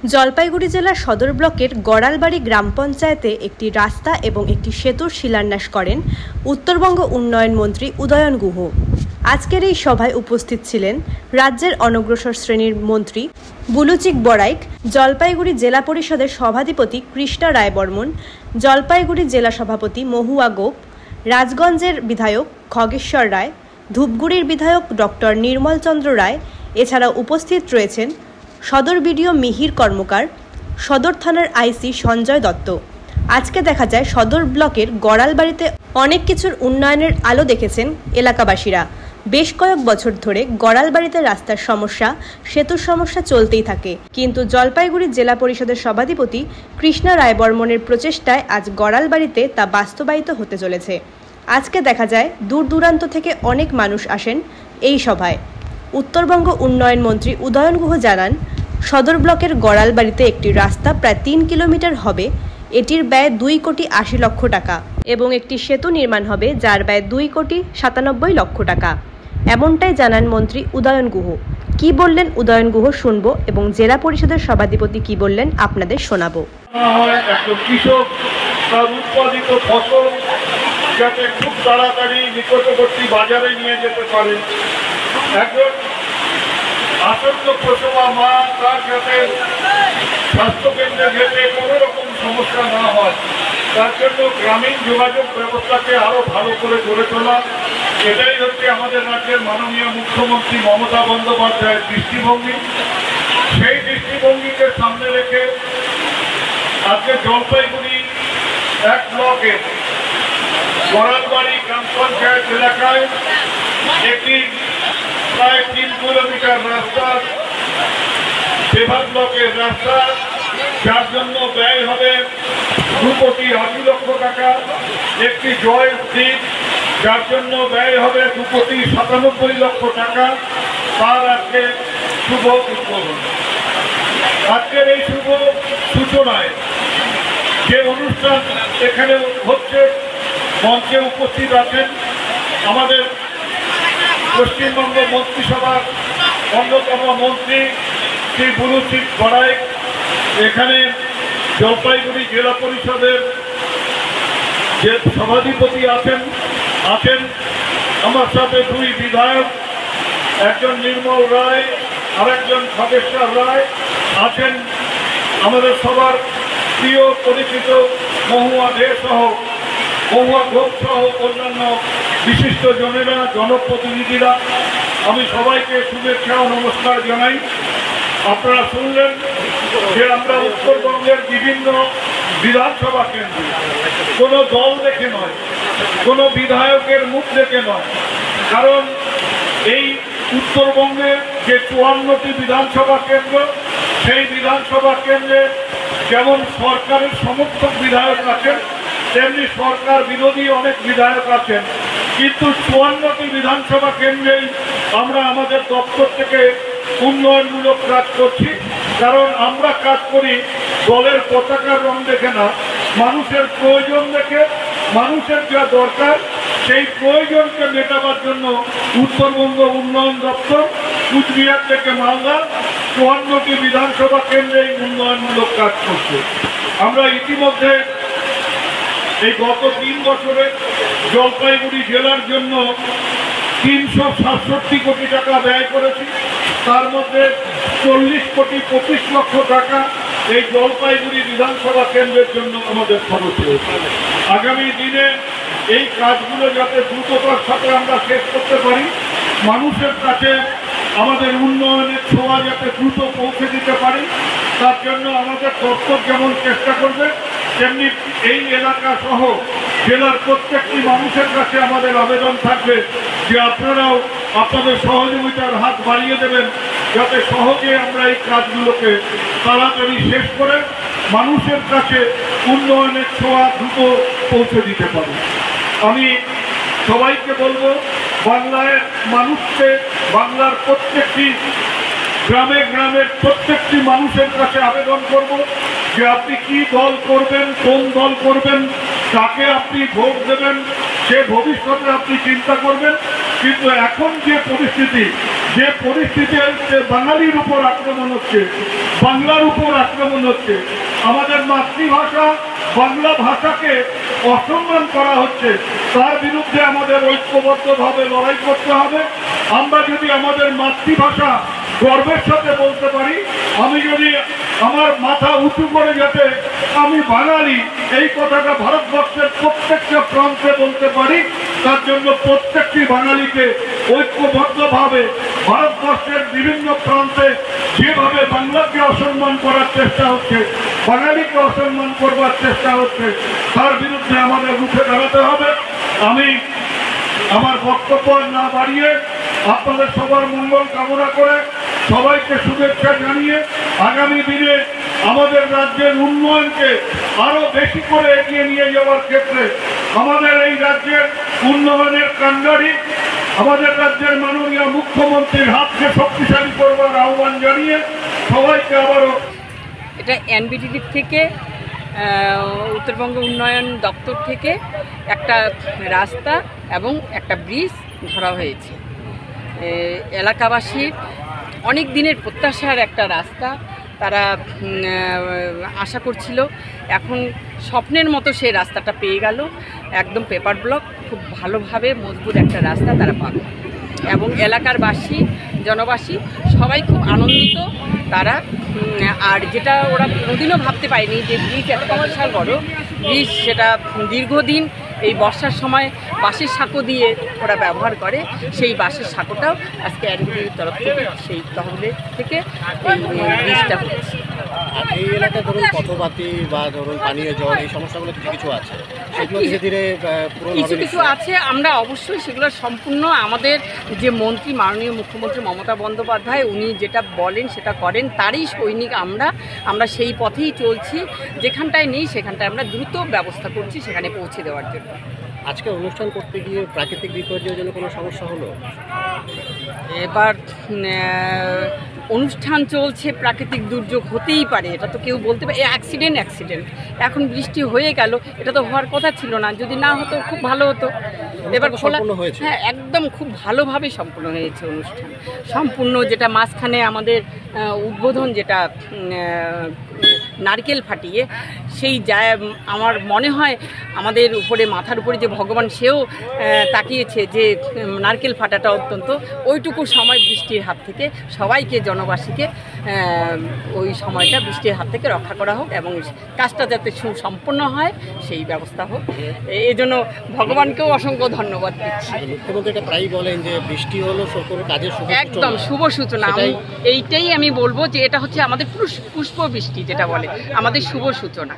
জলপাইগুড়ি জেলার সদর ব্লকের গড়ালবাড়ি গ্রাম পঞ্চায়েতে একটি রাস্তা এবং একটি সেতুর শিলান্যাস করেন উত্তরবঙ্গ উন্নয়ন মন্ত্রী উদয়ন গুহ। আজকের এই সভায় উপস্থিত ছিলেন রাজ্যের অনগ্রসর শ্রেণীর মন্ত্রী বুলুচিক বড়াইক, জলপাইগুড়ি জেলা পরিষদের সভাধিপতি কৃষ্ণা রায় বর্মন, জলপাইগুড়ি জেলা সভাপতি মহুয়া গোপ, রাজগঞ্জের বিধায়ক খগেশ্বর রায়, ধূপগুড়ির বিধায়ক ডক্টর নির্মল চন্দ্র রায়। এছাড়াও উপস্থিত রয়েছেন সদর বিডিও মিহির কর্মকার, সদর থানার আইসি সঞ্জয় দত্ত। আজকে দেখা যায় সদর ব্লকের গড়ালবাড়িতে অনেক কিছুর উন্নয়নের আলো দেখেছেন এলাকাবাসীরা। বেশ কয়েক বছর ধরে গড়ালবাড়িতে রাস্তার সমস্যা, সেতুর সমস্যা চলতেই থাকে, কিন্তু জলপাইগুড়ি জেলা পরিষদের সভাধিপতি কৃষ্ণা রায় বর্মনের প্রচেষ্টায় আজ গড়ালবাড়িতে তা বাস্তবায়িত হতে চলেছে। আজকে দেখা যায় দূর দূরান্ত থেকে অনেক মানুষ আসেন এই সভায়। উত্তরবঙ্গ উন্নয়ন মন্ত্রী উদয়ন গুহ জানান, সদর ব্লকের গড়ালবাড়িতে একটি রাস্তা প্রায় 3 কিলোমিটার হবে। এটির ব্যয় 2 কোটি 80 লক্ষ টাকা এবং একটি সেতু নির্মাণ হবে যার ব্যয় 2 কোটি 97 লক্ষ টাকা। এমনটাই জানান মন্ত্রী উদয়ন গুহ। কি বললেন উদয়ন গুহ শুনবো এবং জেলা পরিষদের সভাধিপতি কি বললেন আপনাদের শোনাবো। কৃষক তার উৎপাদিত ফসল যাতে খুব তাড়াতাড়ি নিকটবর্তী বাজারে নিয়ে যেতে পারে, একজন আসন্ন প্রসবা মা তার যাতে স্বাস্থ্যকেন্দ্রে যেতে কোনো রকম সমস্যা না হয়, তার জন্য গ্রামীণ যোগাযোগ ব্যবস্থাকে আরও ভালো করে গড়ে তোলা, এটাই হচ্ছে আমাদের রাজ্যের মাননীয় মুখ্যমন্ত্রী মমতা বন্দ্যোপাধ্যায়ের দৃষ্টিভঙ্গি। সেই দৃষ্টিভঙ্গিকে সামনে রেখে আজকে জলপাইগুড়ি 1 ব্লকের গড়ালবাড়ি গ্রাম পঞ্চায়েত এলাকায় একটি প্রায় 3 কিলোমিটার রাস্তা, সেবা ব্লকের রাস্তা, যার জন্য ব্যয় হবে 2 কোটি 80 লক্ষ টাকা, একটি জয় দ্বীপ যার জন্য ব্যয় হবে 2 কোটি 97 লক্ষ টাকা, তার আজকে শুভ উদ্বোধন। আজকের এই শুভ সূচনায় যে অনুষ্ঠান এখানে হচ্ছে, মঞ্চে উপস্থিত আছেন আমাদের পশ্চিমবঙ্গ মন্ত্রিসভার অন্যতম মন্ত্রী শ্রী বুলুচিক বড়াইক, এখানে জলপাইগুড়ি জেলা পরিষদের যে সভাধিপতি আছেন আমার সাথে 2 বিধায়ক, একজন নির্মল রায় আর একজন খগেশ্বর রায় আছেন, আমাদের সবার প্রিয় পরিচিত মহুয়া দে সহ মহুয়া গোপ সহ অন্যান্য বিশিষ্ট জনেরা, জনপ্রতিনিধিরা। আমি সবাইকে শুভেচ্ছা ও নমস্কার জানাই। আপনারা শুনলেন যে আমরা উত্তরবঙ্গের বিভিন্ন বিধানসভা কেন্দ্রে কোনো দল দেখে নয়, কোনো বিধায়কের মুখ দেখে নয়, কারণ এই উত্তরবঙ্গের যে 54টি বিধানসভা কেন্দ্র, সেই বিধানসভা কেন্দ্রে যেমন সরকারের সমর্থক বিধায়ক আছেন, তেমনি সরকার বিরোধী অনেক বিধায়ক আছেন, কিন্তু 54টি বিধানসভা কেন্দ্রেই আমরা আমাদের দপ্তর থেকে উন্নয়নমূলক কাজ করছি। কারণ আমরা কাজ করি দলের পতাকার রং দেখে না, মানুষের প্রয়োজন দেখে, মানুষের যা দরকার সেই প্রয়োজনকে মেটাবার জন্য উত্তরবঙ্গ উন্নয়ন দপ্তর কুচবিহার থেকে মালদা 54টি বিধানসভা কেন্দ্রেই উন্নয়নমূলক কাজ করছে। আমরা ইতিমধ্যে এই গত 3 বছরে জলপাইগুড়ি জেলার জন্য 367 কোটি টাকা ব্যয় করেছি। তার মধ্যে 40 কোটি 25 লক্ষ টাকা এই জলপাইগুড়ি বিধানসভা কেন্দ্রের জন্য আমাদের খরচ হয়েছে। আগামী দিনে এই কাজগুলো যাতে দ্রুততার সাথে আমরা শেষ করতে পারি, মানুষের কাছে আমাদের উন্নয়নের ছোঁয়া যাতে দ্রুত পৌঁছে দিতে পারি, তার জন্য আমাদের দপ্তর যেমন চেষ্টা করবে, তেমনি এই এলাকা সহ জেলার প্রত্যেকটি মানুষের কাছে আমাদের আবেদন থাকবে যে আপনারাও আপনাদের সহযোগিতার হাত বাড়িয়ে দেবেন, যাতে সহজে আমরা এই কাজগুলোকে তাড়াতাড়ি শেষ করে মানুষের কাছে উন্নয়নের ছোঁয়া দ্রুত পৌঁছে দিতে পারি। আমি সবাইকে বলবো, বাংলার মানুষকে, বাংলার প্রত্যেকটি গ্রামে গ্রামের প্রত্যেকটি মানুষের কাছে আবেদন করব যে আপনি কি দল করবেন, কোন দল করবেন, কাকে আপনি ভোট দেবেন, সে ভবিষ্যতে আপনি চিন্তা করবেন। কিন্তু এখন যে পরিস্থিতি, যে পরিস্থিতি হচ্ছে, বাঙালির উপর আক্রমণ হচ্ছে, বাংলার উপর আক্রমণ হচ্ছে, আমাদের মাতৃভাষা বাংলা ভাষাকে অসম্মান করা হচ্ছে, তার বিরুদ্ধে আমাদের ঐক্যবদ্ধভাবে লড়াই করতে হবে। আমরা যদি আমাদের মাতৃভাষা গর্বের সাথে বলতে পারি, আমি যদি আমার মাথা উঁচু করে যাতে আমি বাঙালি এই কথাটা ভারতবর্ষের প্রত্যেকটা প্রান্তে বলতে পারি, তার জন্য প্রত্যেকটি বাঙালিকে ঐক্যবদ্ধভাবে ভারতবর্ষের বিভিন্ন প্রান্তে যেভাবে বাংলাকে অসম্মান করার চেষ্টা হচ্ছে, বাঙালিকে অসম্মান করবার চেষ্টা হচ্ছে, তার বিরুদ্ধে আমাদের রুখে দাঁড়াতে হবে। আমি আমার বক্তব্য না বাড়িয়ে আপনাদের সবার মঙ্গল কামনা করে সবাইকে শুভেচ্ছা জানিয়ে আগামী দিনে আমাদের রাজ্যের উন্নয়নকে আরো বেশি করে এগিয়ে নিয়ে যাওয়ার ক্ষেত্রে আমাদের এই রাজ্যের উন্নয়নের কাণ্ডারি আমাদের রাজ্যের মাননীয় মুখ্যমন্ত্রীর হাতকে শক্তিশালী করবার আহ্বান জানিয়ে সবাইকে আবারও এটা এনবিডিডি থেকে উত্তরবঙ্গ উন্নয়ন দপ্তর থেকে একটা রাস্তা এবং একটা ব্রিজ ধরা হয়েছে। এলাকাবাসীর অনেক দিনের প্রত্যাশার একটা রাস্তা, তারা আশা করছিল, এখন স্বপ্নের মতো সেই রাস্তাটা পেয়ে গেল। একদম পেপার ব্লক, খুব ভালোভাবে মজবুত একটা রাস্তা তারা পাবে এবং এলাকার জনবাসী সবাই খুব আনন্দিত তারা। আর যেটা ওরা কোনোদিনও ভাবতে পারেনি যে ব্রিজ একটা বিশাল বড় ব্রিজ, সেটা দীর্ঘদিন এই বর্ষার সময় বাঁশের সাঁকো দিয়ে ওরা ব্যবহার করে, সেই বাঁশের সাঁকোটাও আজকে এনবিডির তরফ থেকে সেই তহবিলের থেকে এই ব্রিজটা হচ্ছে। আর এই এলাকায় ধরুন পথবাতি বা ধরুন পানীয় জল এই সমস্যাগুলো কিছু কিছু আছে, সেগুলো ধীরে ধীরে কিছু আছে। আমরা অবশ্যই সেগুলো সম্পূর্ণ আমাদের যে মন্ত্রী, মাননীয় মুখ্যমন্ত্রী মমতা বন্দ্যোপাধ্যায়, উনি যেটা বলেন সেটা করেন, তারই সৈনিক আমরা সেই পথেই চলছি। যেখানটায় নেই সেখানটায় আমরা দ্রুত ব্যবস্থা করছি সেখানে পৌঁছে দেওয়ার জন্য। আজকে অনুষ্ঠান করতে গিয়ে প্রাকৃতিক বিপর্যয়ের জন্য কোনো সমস্যা হলো? এবার অনুষ্ঠান চলছে, প্রাকৃতিক দুর্যোগ হতেই পারে, এটা তো কেউ বলতে পারে। অ্যাক্সিডেন্ট এখন বৃষ্টি হয়ে গেল, এটা তো হওয়ার কথা ছিল না, যদি না হতো খুব ভালো হতো। এবার খোলা, হ্যাঁ একদম খুব ভালোভাবে সম্পূর্ণ হয়েছে অনুষ্ঠান সম্পূর্ণ। যেটা মাঝখানে আমাদের উদ্বোধন, যেটা নারকেল ফাটিয়ে, সেই আমার মনে হয় আমাদের উপরে মাথার উপরে যে ভগবান, সেও তাকিয়েছে যে নারকেল ফাটাটা অত্যন্ত ওইটুকু সময় বৃষ্টির হাত থেকে সবাইকে, জনবাসীকে ওই সময়টা বৃষ্টির হাত থেকে রক্ষা করা হোক এবং কাজটা যাতে সুসম্পন্ন হয় সেই ব্যবস্থা হোক। এই জন্য ভগবানকেও অসংখ্য ধন্যবাদ দিচ্ছি। মুখ্যমন্ত্রী এটা প্রায়ই বলেন যে বৃষ্টি হলো কোনো কাজের একদম শুভ সূচনা। এইটাই আমি বলবো যে এটা হচ্ছে আমাদের পুষ্প বৃষ্টি, যেটা বলে আমাদের শুভ সূচনা।